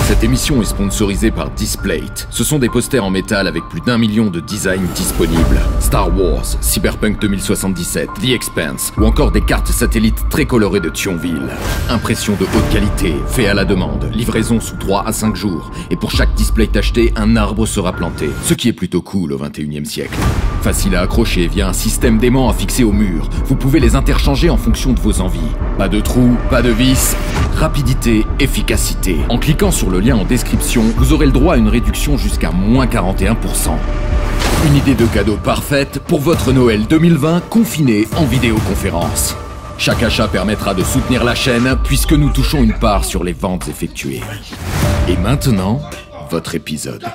Cette émission est sponsorisée par Displate. Ce sont des posters en métal avec plus d'1 million de designs disponibles. Star Wars, Cyberpunk 2077, The Expanse, ou encore des cartes satellites très colorées de Thionville. Impression de haute qualité, fait à la demande, livraison sous 3 à 5 jours. Et pour chaque Displate acheté, un arbre sera planté. Ce qui est plutôt cool au 21e siècle. Facile à accrocher via un système d'aimants à fixer au mur. Vous pouvez les interchanger en fonction de vos envies. Pas de trous, pas de vis. Rapidité, efficacité. En cliquant sur le lien en description, vous aurez le droit à une réduction jusqu'à moins 41%. Une idée de cadeau parfaite pour votre Noël 2020 confiné en vidéoconférence. Chaque achat permettra de soutenir la chaîne puisque nous touchons une part sur les ventes effectuées. Et maintenant, votre épisode.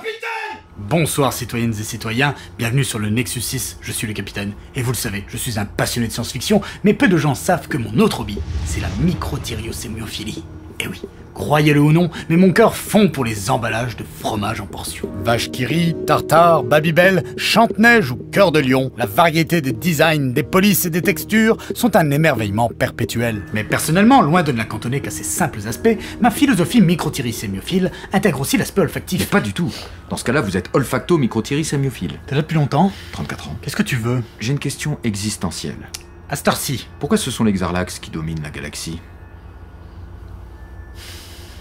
Bonsoir citoyennes et citoyens, bienvenue sur le Nexus 6, je suis le capitaine. Et vous le savez, je suis un passionné de science-fiction, mais peu de gens savent que mon autre hobby, c'est la microtyriosémiophilie. Eh oui, croyez-le ou non, mais mon cœur fond pour les emballages de fromage en portions. Vache qui rit, tartare, babybel, chante-neige ou cœur de lion, la variété des designs, des polices et des textures sont un émerveillement perpétuel. Mais personnellement, loin de ne la cantonner qu'à ses simples aspects, ma philosophie microtyriosémiophile intègre aussi l'aspect olfactif. Mais pas du tout. Dans ce cas-là, vous êtes olfacto-microtyriosémiophile. T'es là depuis longtemps ? 34 ans. Qu'est-ce que tu veux ? J'ai une question existentielle. À cette heure-ci. Pourquoi ce sont les Xarlax qui dominent la galaxie?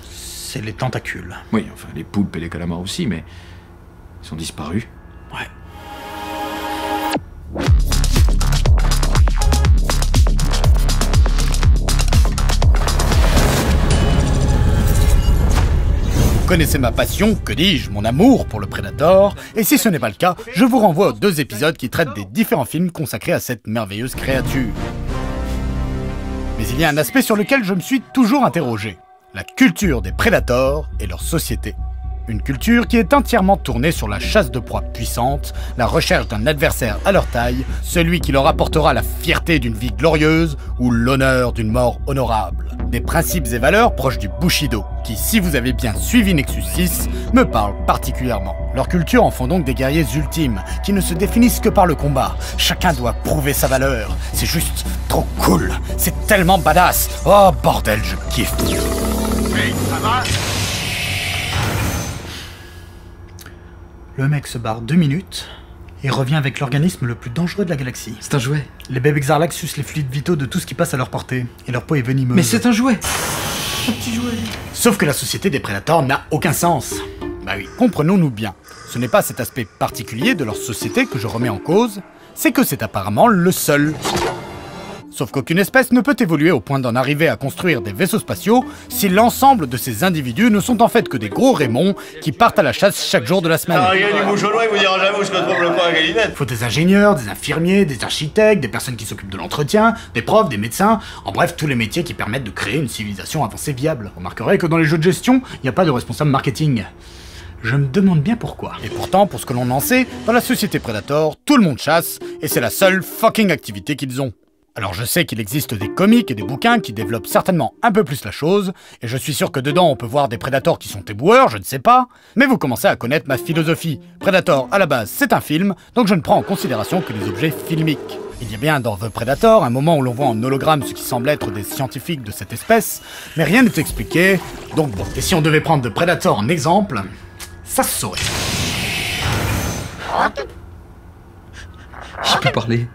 C'est les tentacules. Oui, enfin, les poulpes et les calamars aussi, mais ils sont disparus. Ouais. Vous connaissez ma passion, que dis-je, mon amour pour le Predator, et si ce n'est pas le cas, je vous renvoie aux 2 épisodes qui traitent des différents films consacrés à cette merveilleuse créature. Mais il y a un aspect sur lequel je me suis toujours interrogé. La culture des prédateurs et leur société. Une culture qui est entièrement tournée sur la chasse de proies puissantes, la recherche d'un adversaire à leur taille, celui qui leur apportera la fierté d'une vie glorieuse ou l'honneur d'une mort honorable. Des principes et valeurs proches du Bushido, qui, si vous avez bien suivi Nexus 6, me parlent particulièrement. Leur culture en font donc des guerriers ultimes, qui ne se définissent que par le combat. Chacun doit prouver sa valeur. C'est juste trop cool. C'est tellement badass. Oh bordel, je kiffe. Hey, ça va? Le mec se barre 2 minutes et revient avec l'organisme le plus dangereux de la galaxie. C'est un jouet. Les bébés Xarlax sucent les fluides vitaux de tout ce qui passe à leur portée, et leur peau est venimeuse. Mais c'est un jouet. Un petit jouet. Sauf que la société des prédateurs n'a aucun sens. Bah oui, comprenons-nous bien. Ce n'est pas cet aspect particulier de leur société que je remets en cause, c'est que c'est apparemment le seul. Sauf qu'aucune espèce ne peut évoluer au point d'en arriver à construire des vaisseaux spatiaux si l'ensemble de ces individus ne sont en fait que des gros Raymond qui partent à la chasse chaque jour de la semaine. Ah, il y a du bouche au loin, il vous dira jamais où se retrouve le coin à Galinette. Faut des ingénieurs, des infirmiers, des architectes, des personnes qui s'occupent de l'entretien, des profs, des médecins, en bref tous les métiers qui permettent de créer une civilisation avancée viable. Vous remarquerez que dans les jeux de gestion, il n'y a pas de responsable marketing. Je me demande bien pourquoi. Et pourtant, pour ce que l'on en sait, dans la société Predator, tout le monde chasse, et c'est la seule fucking activité qu'ils ont. Alors je sais qu'il existe des comics et des bouquins qui développent certainement un peu plus la chose, et je suis sûr que dedans on peut voir des Predators qui sont éboueurs, je ne sais pas, mais vous commencez à connaître ma philosophie. Predator, à la base, c'est un film, donc je ne prends en considération que les objets filmiques. Il y a bien dans The Predator un moment où l'on voit en hologramme ce qui semble être des scientifiques de cette espèce, mais rien n'est expliqué, donc bon. Et si on devait prendre The Predator en exemple, ça se saurait. Je peux parler.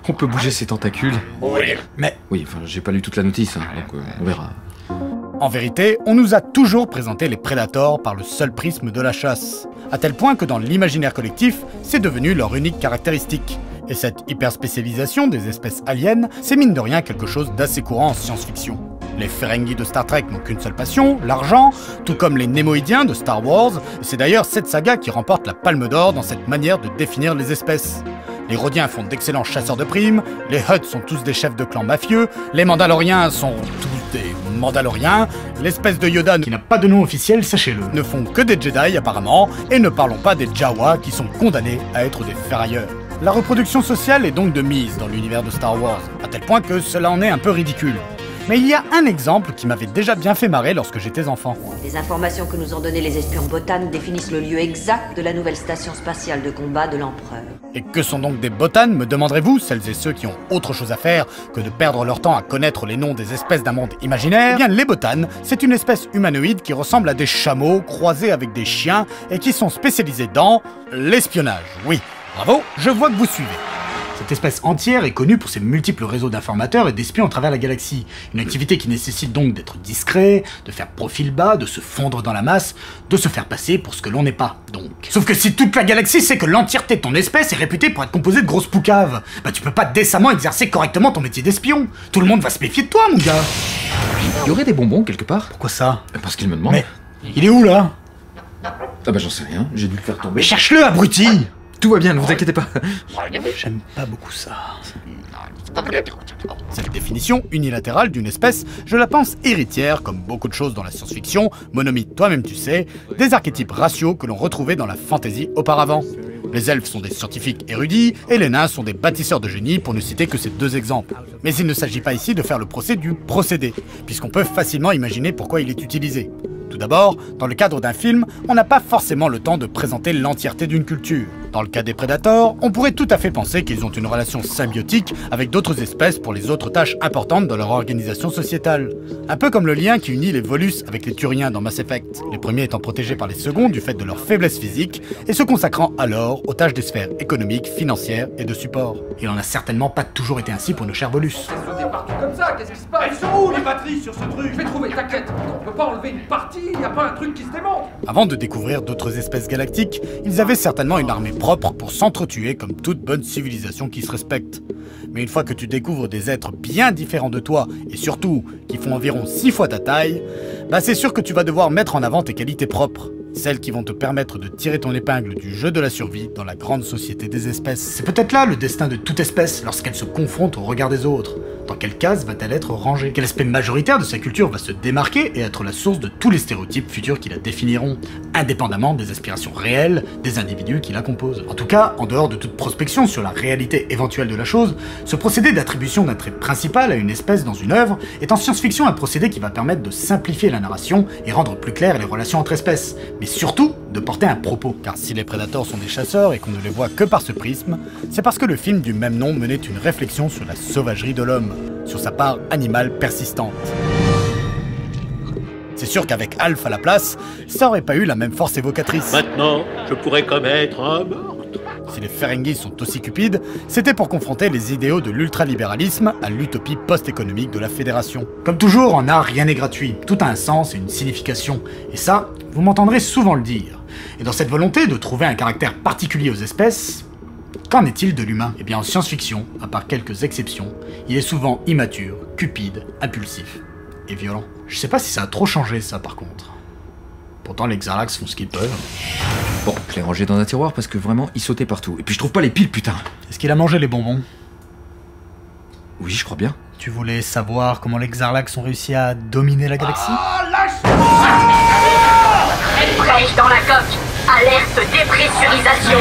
On peut bouger ses tentacules. Oui. Mais Oui, enfin, j'ai pas lu toute la notice, hein, donc on verra. en vérité, on nous a toujours présenté les prédateurs par le seul prisme de la chasse, à tel point que dans l'imaginaire collectif, c'est devenu leur unique caractéristique. Et cette hyperspécialisation des espèces aliens, c'est mine de rien quelque chose d'assez courant en science-fiction. Les Ferengi de Star Trek n'ont qu'une seule passion, l'argent, tout comme les Némoïdiens de Star Wars, et c'est d'ailleurs cette saga qui remporte la Palme d'Or dans cette manière de définir les espèces. Les Rhodiens font d'excellents chasseurs de primes, les Hutt sont tous des chefs de clans mafieux, les Mandaloriens sont tous des Mandaloriens, l'espèce de Yoda qui n'a pas de nom officiel, sachez-le, ne font que des Jedi apparemment, et ne parlons pas des Jawa qui sont condamnés à être des ferrailleurs. La reproduction sociale est donc de mise dans l'univers de Star Wars, à tel point que cela en est un peu ridicule. Mais il y a un exemple qui m'avait déjà bien fait marrer lorsque j'étais enfant. Les informations que nous ont données les espions botanes définissent le lieu exact de la nouvelle station spatiale de combat de l'Empereur. Et que sont donc des botanes, me demanderez-vous, celles et ceux qui ont autre chose à faire que de perdre leur temps à connaître les noms des espèces d'un monde imaginaire? Eh bien, les botanes, c'est une espèce humanoïde qui ressemble à des chameaux croisés avec des chiens et qui sont spécialisés dans l'espionnage. Oui, bravo, je vois que vous suivez. Cette espèce entière est connue pour ses multiples réseaux d'informateurs et d'espions à travers la galaxie. Une activité qui nécessite donc d'être discret, de faire profil bas, de se fondre dans la masse, de se faire passer pour ce que l'on n'est pas, donc. Sauf que si toute la galaxie sait que l'entièreté de ton espèce est réputée pour être composée de grosses poucaves, bah tu peux pas décemment exercer correctement ton métier d'espion. Tout le monde va se méfier de toi, mon gars. Il y aurait des bonbons quelque part? Pourquoi ça? Parce qu'il me demande. Mais il est où, là? Ah bah j'en sais rien, j'ai dû le faire tomber. Mais cherche-le, abruti! Tout va bien, ne vous inquiétez pas. J'aime pas beaucoup ça. Cette définition unilatérale d'une espèce, je la pense héritière, comme beaucoup de choses dans la science-fiction, monomythe, toi-même tu sais, des archétypes raciaux que l'on retrouvait dans la fantasy auparavant. Les elfes sont des scientifiques érudits, et les nains sont des bâtisseurs de génie, pour ne citer que ces deux exemples. Mais il ne s'agit pas ici de faire le procès du procédé, puisqu'on peut facilement imaginer pourquoi il est utilisé. Tout d'abord, dans le cadre d'un film, on n'a pas forcément le temps de présenter l'entièreté d'une culture. Dans le cas des prédateurs, on pourrait tout à fait penser qu'ils ont une relation symbiotique avec d'autres espèces pour les autres tâches importantes dans leur organisation sociétale. Un peu comme le lien qui unit les Volus avec les Turiens dans Mass Effect, les premiers étant protégés par les seconds du fait de leur faiblesse physique et se consacrant alors aux tâches des sphères économiques, financières et de support. Il en a certainement pas toujours été ainsi pour nos chers Volus. Des parties comme ça, qu'est-ce qui se passe? Elles sont où les batteries sur ce truc? Je vais trouver, t'inquiète. On peut pas enlever une partie, y a pas un truc qui se démonte. Avant de découvrir d'autres espèces galactiques, ils avaient certainement une armée propre pour s'entretuer comme toute bonne civilisation qui se respecte. Mais une fois que tu découvres des êtres bien différents de toi, et surtout qui font environ 6 fois ta taille, bah c'est sûr que tu vas devoir mettre en avant tes qualités propres. Celles qui vont te permettre de tirer ton épingle du jeu de la survie dans la grande société des espèces. C'est peut-être là le destin de toute espèce lorsqu'elle se confronte au regard des autres. Dans quelle case va-t-elle être rangée? Quel aspect majoritaire de sa culture va se démarquer et être la source de tous les stéréotypes futurs qui la définiront, indépendamment des aspirations réelles des individus qui la composent? En tout cas, en dehors de toute prospection sur la réalité éventuelle de la chose, ce procédé d'attribution d'un trait principal à une espèce dans une œuvre est en science-fiction un procédé qui va permettre de simplifier la narration et rendre plus claires les relations entre espèces, mais surtout de porter un propos. Car si les prédateurs sont des chasseurs et qu'on ne les voit que par ce prisme, c'est parce que le film du même nom menait une réflexion sur la sauvagerie de l'homme, sur sa part animale persistante. C'est sûr qu'avec Alf à la place, ça aurait pas eu la même force évocatrice. Maintenant, je pourrais commettre un meurtre. Si les Ferengis sont aussi cupides, c'était pour confronter les idéaux de l'ultralibéralisme à l'utopie post-économique de la Fédération. Comme toujours, en art, rien n'est gratuit. Tout a un sens et une signification. Et ça, vous m'entendrez souvent le dire. Et dans cette volonté de trouver un caractère particulier aux espèces, qu'en est-il de l'humain? Eh bien, en science-fiction, à part quelques exceptions, il est souvent immature, cupide, impulsif et violent. Je sais pas si ça a trop changé, ça, par contre. Pourtant, les Xarlax font ce qu'ils peuvent. Bon, je l'ai rangé dans un tiroir parce que vraiment, il sautait partout. Et puis je trouve pas les piles, putain. Est-ce qu'il a mangé les bonbons? Oui, je crois bien. Tu voulais savoir comment les Xarlax ont réussi à dominer la galaxie? Elle brèche dans la coque. Alerte dépressurisation.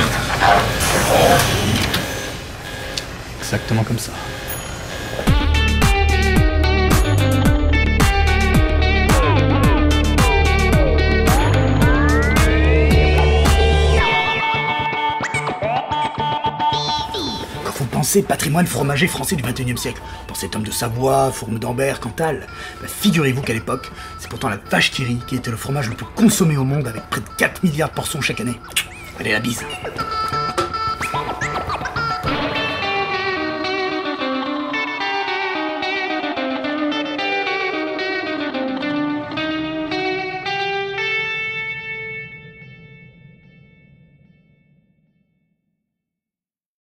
Exactement comme ça. Quand vous pensez patrimoine fromager français du XXIe siècle, pensez Tom de Savoie, Fourme d'Ambert, Cantal, bah, figurez-vous qu'à l'époque, c'est pourtant la vache qui rit qui était le fromage le plus consommé au monde avec près de 4 milliards de portions chaque année. Allez, la bise.